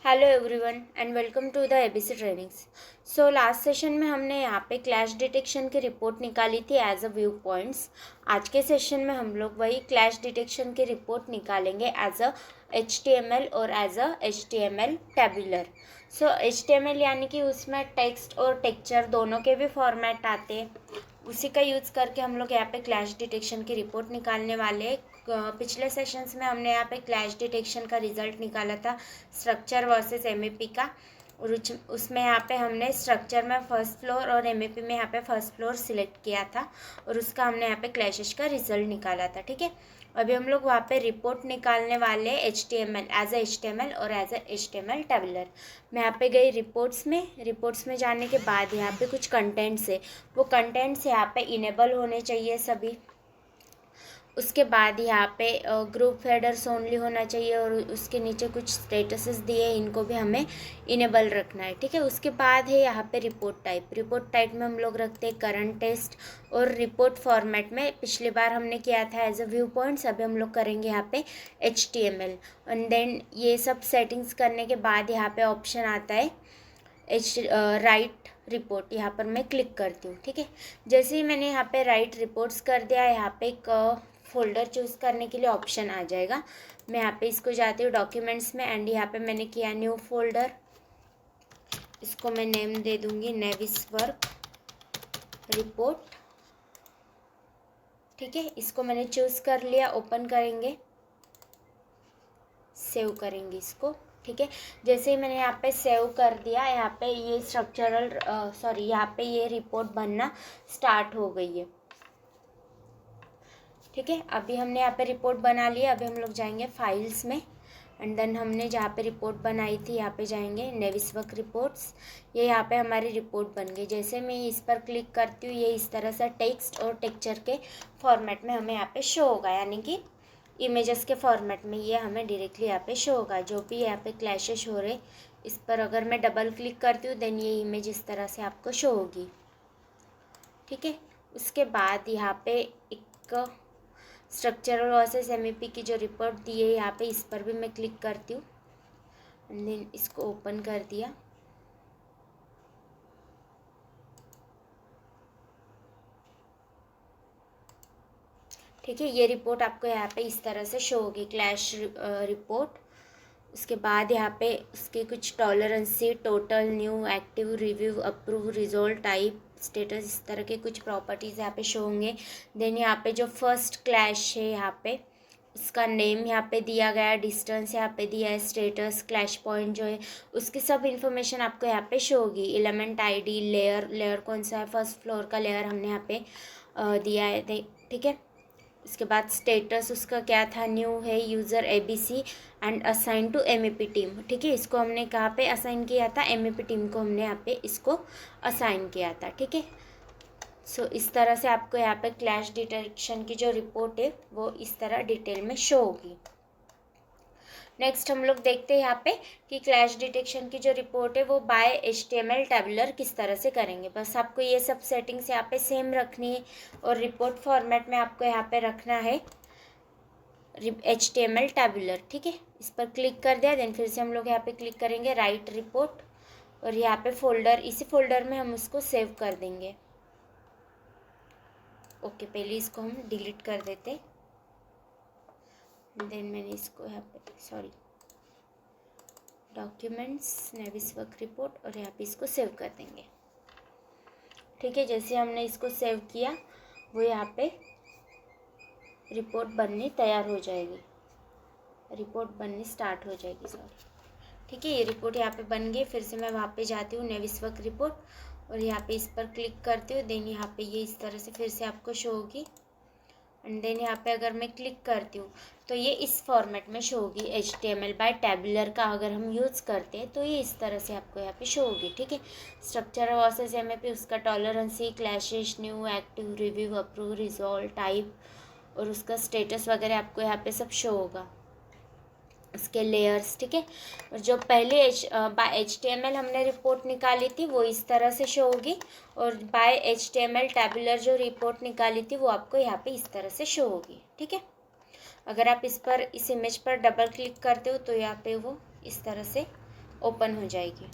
Hello everyone and welcome to the ABC trainings. So last session में हमने यहाँ पे क्लैश डिटेक्शन की रिपोर्ट निकाली थी एज अ व्यू पॉइंट्स। आज के सेशन में हम लोग वही क्लैश डिटेक्शन की रिपोर्ट निकालेंगे एज अ HTML और as a HTML tabular. So HTML यानी कि उसमें टेक्स्ट और टेक्चर दोनों के भी फॉर्मेट आते हैं, उसी का यूज़ करके हम लोग यहाँ पे क्लैश डिटेक्शन की रिपोर्ट निकालने वाले हैं। पिछले सेशंस में हमने यहाँ पे क्लैश डिटेक्शन का रिजल्ट निकाला था स्ट्रक्चर वर्सेस एमईपी का, और उसमें यहाँ पे हमने स्ट्रक्चर में फर्स्ट फ्लोर और एमईपी में यहाँ पे फर्स्ट फ्लोर सिलेक्ट किया था और उसका हमने यहाँ पे क्लैशेस का रिजल्ट निकाला था। ठीक है, अभी हम लोग वहाँ पे रिपोर्ट निकालने वाले HTML एज ए HTML और एज ए HTML टेबुलर। मैं यहाँ पे गई रिपोर्ट्स में जाने के बाद यहाँ पे कुछ कंटेंट्स है, वो कंटेंट्स यहाँ पे इनेबल होने चाहिए सभी। उसके बाद यहाँ पे ग्रुप हेडर्स ओनली होना चाहिए और उसके नीचे कुछ स्टेटसेस दिए, इनको भी हमें इनेबल रखना है। ठीक है, उसके बाद है यहाँ पे रिपोर्ट टाइप में हम लोग रखते हैं करंट टेस्ट और रिपोर्ट फॉर्मेट में पिछली बार हमने किया था एज अ व्यू पॉइंट्स, अभी हम लोग करेंगे यहाँ पे HTML। एंड देन ये सब सेटिंग्स करने के बाद यहाँ पे ऑप्शन आता है राइट रिपोर्ट, यहाँ पर मैं क्लिक करती हूँ। ठीक है, जैसे ही मैंने यहाँ पे राइट रिपोर्ट्स कर दिया, यहाँ पे एक फोल्डर चूज़ करने के लिए ऑप्शन आ जाएगा। मैं यहाँ पे इसको जाती हूँ डॉक्यूमेंट्स में एंड यहाँ पे मैंने किया न्यू फोल्डर, इसको मैं नेम दे दूँगी नेविस वर्क रिपोर्ट। ठीक है, इसको मैंने चूज़ कर लिया, ओपन करेंगे, सेव करेंगे इसको। ठीक है, जैसे ही मैंने यहाँ पे सेव कर दिया, यहाँ पे ये यहाँ पे ये रिपोर्ट बनना स्टार्ट हो गई है। ठीक है, अभी हमने यहाँ पे रिपोर्ट बना लिया। अभी हम लोग जाएंगे फाइल्स में एंड देन हमने जहाँ पे रिपोर्ट बनाई थी यहाँ पे जाएंगे नेविस वर्क रिपोर्ट्स। ये यहाँ पे हमारी रिपोर्ट बन गई। जैसे मैं इस पर क्लिक करती हूँ, ये इस तरह से टेक्स्ट और टेक्चर के फॉर्मेट में हमें यहाँ पे शो होगा, यानी कि इमेजेस के फॉर्मेट में ये हमें डायरेक्टली यहाँ पे शो होगा। जो भी यहाँ पे क्लैशेस हो रहे, इस पर अगर मैं डबल क्लिक करती हूँ देन ये इमेज इस तरह से आपको शो होगी। ठीक है, उसके बाद यहाँ पे एक स्ट्रक्चरल वर्सेस एमईपी की जो रिपोर्ट दी है, यहाँ पे इस पर भी मैं क्लिक करती हूँ एंड देन इसको ओपन कर दिया। ठीक है, ये रिपोर्ट आपको यहाँ पे इस तरह से शो होगी, क्लैश रिपोर्ट। उसके बाद यहाँ पे उसके कुछ tolerancy, total, new, active, review, approve, resolve, type, status, इस तरह के कुछ प्रॉपर्टीज़ यहाँ पे शो होंगे। देन यहाँ पे जो फर्स्ट क्लैश है यहाँ पे उसका नेम यहाँ पे दिया गया है, डिस्टेंस यहाँ पे दिया है, स्टेटस, क्लैश पॉइंट जो है उसकी सब इन्फॉर्मेशन आपको यहाँ पे शो होगी। एलिमेंट आईडी, लेयर कौन सा है, फर्स्ट फ्लोर का लेयर हमने यहाँ पे दिया है। ठीक है, इसके बाद स्टेटस उसका क्या था, न्यू है, user ABC and assign to MEP team. ठीक है, इसको हमने कहाँ पे असाइन किया था, MEP टीम को हमने यहाँ पे इसको असाइन किया था। ठीक है, सो इस तरह से आपको यहाँ पे क्लैश डिटेक्शन की जो रिपोर्ट है वो इस तरह डिटेल में शो होगी। नेक्स्ट हम लोग देखते हैं यहाँ पे कि क्लैश डिटेक्शन की जो रिपोर्ट है वो बाय HTML टेबुलर किस तरह से करेंगे। बस आपको ये सब सेटिंग्स यहाँ पे सेम रखनी है और रिपोर्ट फॉर्मेट में आपको यहाँ पे रखना है HTML टेबुलर। ठीक है, इस पर क्लिक कर दिया, देन फिर से हम लोग यहाँ पे क्लिक करेंगे राइट रिपोर्ट और यहाँ पे फोल्डर, इसी फोल्डर में हम उसको सेव कर देंगे। ओके, पहले इसको हम डिलीट कर देते, देन मैंने इसको यहाँ पे डॉक्यूमेंट्स, नेविस वर्क रिपोर्ट और यहाँ पे इसको सेव कर देंगे। ठीक है, जैसे हमने इसको सेव किया वो यहाँ पे रिपोर्ट बननी तैयार हो जाएगी, रिपोर्ट बननी स्टार्ट हो जाएगी। ठीक है, ये रिपोर्ट यहाँ पे बन गई। फिर से मैं वहाँ पे जाती हूँ नेविस वर्क रिपोर्ट और यहाँ पे इस पर क्लिक करती हूँ, देन यहाँ पे ये इस तरह से फिर से आपको शो होगी एंड देन यहाँ पे अगर मैं क्लिक करती हूँ तो ये इस फॉर्मेट में शो होगी। HTML बाय टेबुलर का अगर हम यूज़ करते हैं तो ये इस तरह से आपको यहाँ पे शो होगी। ठीक है, स्ट्रक्चर वर्सेस MEP, उसका tolerancy, clashes, new, active, review, approve, resolve, type और उसका स्टेटस वगैरह आपको यहाँ पे सब शो होगा, उसके लेयर्स। ठीक है, और जो पहले बाय HTML हमने रिपोर्ट निकाली थी वो इस तरह से शो होगी और बाय HTML टेबुलर जो रिपोर्ट निकाली थी वो आपको यहाँ पे इस तरह से शो होगी। ठीक है, अगर आप इस इमेज पर डबल क्लिक करते हो तो यहाँ पे वो इस तरह से ओपन हो जाएगी।